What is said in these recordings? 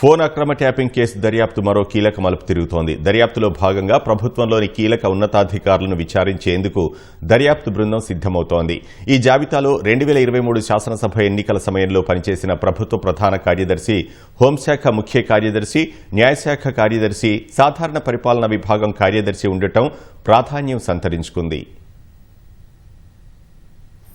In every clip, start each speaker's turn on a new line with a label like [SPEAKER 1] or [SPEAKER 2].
[SPEAKER 1] Phone అక్రమ tapping case దర్యాప్తు మరో కీలక మలుపు తిరుగుతోంది. దర్యాప్తులో భాగంగా ప్రభుత్వంలోని కీలక ఉన్నతాధికారులను విచారించేందుకు దర్యాప్తు బృందం సిద్దమవుతోంది. ఈ జాబితాలో 2023 శాసనసభ ఎన్నికల సమయంలో పనిచేసిన ప్రభుత్వ ప్రధాన కార్యదర్శి, హోంశాఖ ముఖ్య కార్యదర్శి, న్యాయశాఖ కార్యదర్శి, సాధారణ పరిపాలనా విభాగం కార్యదర్శి ఉండటం ప్రాధాన్యం సంతరించుకుంది.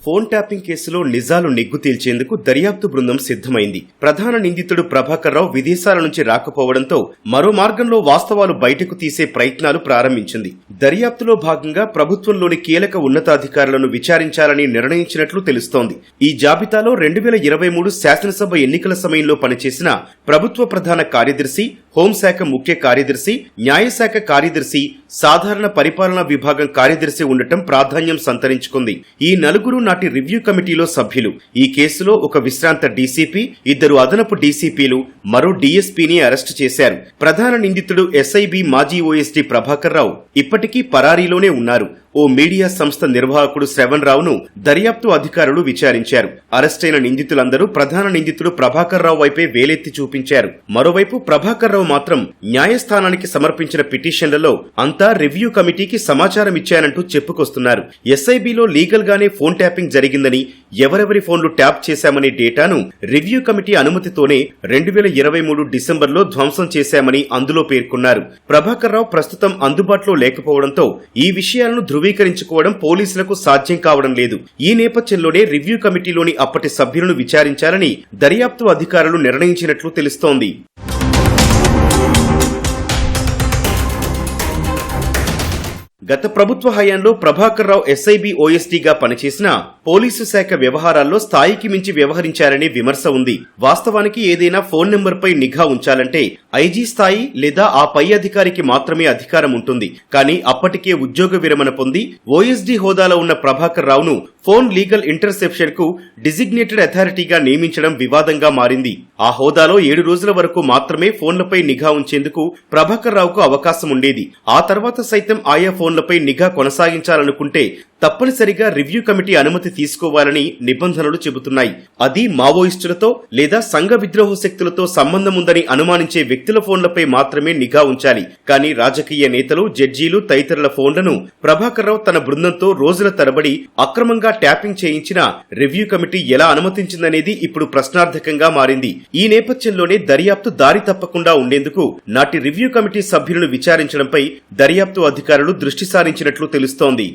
[SPEAKER 2] ఫోన్ ట్యాపింగ్ కేసులో నిజాలు నిగ్గు తేల్చేందుకు దర్యాప్తు బృందం సిద్దమైంది. ప్రధాన నిందితుడు ప్రభాకర్ రావు విదేశాల నుంచి రాకపోవడంతో మరో మార్గంలో వాస్తవాలు బయటకు తీసే ప్రయత్నాలు ప్రారంభించింది. దర్యాప్తులో భాగంగా ప్రభుత్వంలోని కీలక ఉన్నతాధికారులను విచారించాలని నిర్ణయించినట్లు తెలుస్తోంది. ఈ జాబితాలో 2023 శాసనసభ ఎన్నికల సమయంలో పనిచేసిన ప్రభుత్వ ప్రధాన కార్యదర్శి, హోంశాఖ ముఖ్య కార్యదర్శి, న్యాయశాఖ కార్యదర్శి, సాధారణ పరిపాలనా విభాగం కార్యదర్శి ఉండటం ప్రాధాన్యం సంతరించుకుంది. ఈ నలుగురు నాటి రివ్యూ కమిటీలో సభ్యులు. ఈ కేసులో ఒక విశ్రాంత డీసీపీ, 2 అదనపు డీసీపీలు, మరో డీఎస్పీని అరెస్టు చేశారు. ప్రధాన నిందితుడు ఎస్ఐబి మాజీ ఓఎస్డీ ప్రభాకర్ రావు ఇప్పటికీ పరారీలోనే ఉన్నారు. ఓ మీడియా సంస్థ నిర్వాహకుడు శ్రవణ్ రావును దర్యాప్తు అధికారులు విచారించారు. అరెస్టైన నిందితులందరూ ప్రధాన నిందితుడు ప్రభాకర్ రావు వైపే వేలెత్తి చూపించారు. మరోవైపు ప్రభాకర్ రావు మాత్రం న్యాయస్థానానికి సమర్పించిన పిటిషన్లలో అంతా రివ్యూ కమిటీకి సమాచారం ఇచ్చానంటూ చెప్పుకొస్తున్నారు. ఎస్ఐబిలో లీగల్ గానే ఫోన్ ట్యాపింగ్ జరిగిందని, ఎవరెవరి ఫోన్లు ట్యాప్ చేశామనే డేటాను రివ్యూ కమిటీ అనుమతితోనే 2023 డిసెంబర్లో ధ్వంసం చేశామని అందులో పేర్కొన్నారు. ప్రభాకర్ రావు ప్రస్తుతం అందుబాటులో లేకపోవడంతో ఈ విషయాలను ధృవీకరించుకోవడం పోలీసులకు సాధ్యం కావడం లేదు. ఈ నేపథ్యంలోనే రివ్యూ కమిటీలోని అప్పటి సభ్యులను విచారించాలని దర్యాప్తు అధికారులు నిర్ణయించినట్లు తెలుస్తోంది. గత ప్రభుత్వ హయాంలో ప్రభాకర్ రావు ఎస్ఐబి ఓఎస్డీగా పనిచేసిన పోలీసు శాఖ వ్యవహారాల్లో స్థాయికి మించి వ్యవహరించారనే విమర్శ ఉంది. వాస్తవానికి ఏదైనా ఫోన్ నెంబర్పై నిఘా ఉంచాలంటే ఐజీ స్థాయి లేదా ఆ పై అధికారికి మాత్రమే అధికారం ఉంటుంది. కానీ అప్పటికే ఉద్యోగ విరమణ పొంది ఓఎస్డీ హోదాలో ఉన్న ప్రభాకర్ రావును ఫోన్ లీగల్ ఇంటర్సెప్షన్ కు డిజిగ్నేటెడ్ అథారిటీగా నియమించడం వివాదంగా మారింది. ఆ హోదాలో 7 రోజుల వరకు మాత్రమే ఫోన్లపై నిఘా ఉంచేందుకు ప్రభాకర్ రావుకు అవకాశం ఉండేది. ఆ తర్వాత సైతం ఆయా ఫోన్లపై నిఘా కొనసాగించాలనుకుంటే తప్పనిసరిగా రివ్యూ కమిటీ అనుమతి తీసుకోవాలని నిబంధనలు చెబుతున్నాయి. అది మావోయిస్టులతో లేదా సంఘ విద్రోహ శక్తులతో సంబంధం ఉందని అనుమానించే వ్యక్తుల ఫోన్లపై మాత్రమే నిఘా ఉంచాలి. కానీ రాజకీయ నేతలు, జడ్జీలు తదితరుల ఫోన్లను ప్రభాకర్ రావు తన బృందంతో రోజుల తరబడి అక్రమంగా ట్యాపింగ్ చేయించిన రివ్యూ కమిటీ ఎలా అనుమతించిందనేది ఇప్పుడు ప్రశ్నార్థకంగా మారింది. ఈ నేపథ్యంలోనే దర్యాప్తు దారి తప్పకుండా ఉండేందుకు నాటి రివ్యూ కమిటీ సభ్యులను విచారించడంపై దర్యాప్తు అధికారులు దృష్టి సారించినట్లు తెలుస్తోంది.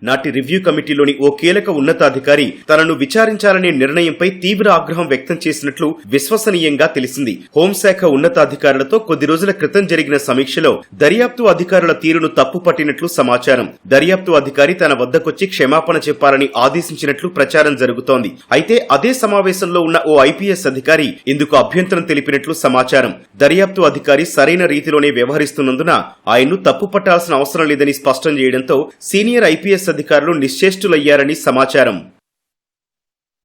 [SPEAKER 2] నాటి రివ్యూ కమిటీలోని ఓ కీలక ఉన్నతాధికారి తనను విచారించాలనే నిర్ణయంపై తీవ్ర ఆగ్రహం వ్యక్తం చేసినట్లు విశ్వసనీయంగా తెలిసింది. హోంశాఖ ఉన్నతాధికారులతో కొద్ది రోజుల క్రితం జరిగిన సమీక్షలో దర్యాప్తు అధికారుల తీరును తప్పుపట్టినట్లు సమాచారం. దర్యాప్తు అధికారి తన వద్దకొచ్చి క్షమాపణ చెప్పాలని ఆదేశించినట్లు ప్రచారం జరుగుతోంది. అయితే అదే సమావేశంలో ఉన్న ఓ ఐపీఎస్ అధికారి ఇందుకు అభ్యంతరం తెలిపినట్లు సమాచారం. దర్యాప్తు అధికారి సరైన రీతిలోనే వ్యవహరిస్తున్నందున ఆయన్ను తప్పుపట్టాల్సిన అవసరం లేదని స్పష్టం చేయడంతో సీనియర్ ఐపీఎస్ అధికారులు నిశ్చేష్టులయ్యారని సమాచారం.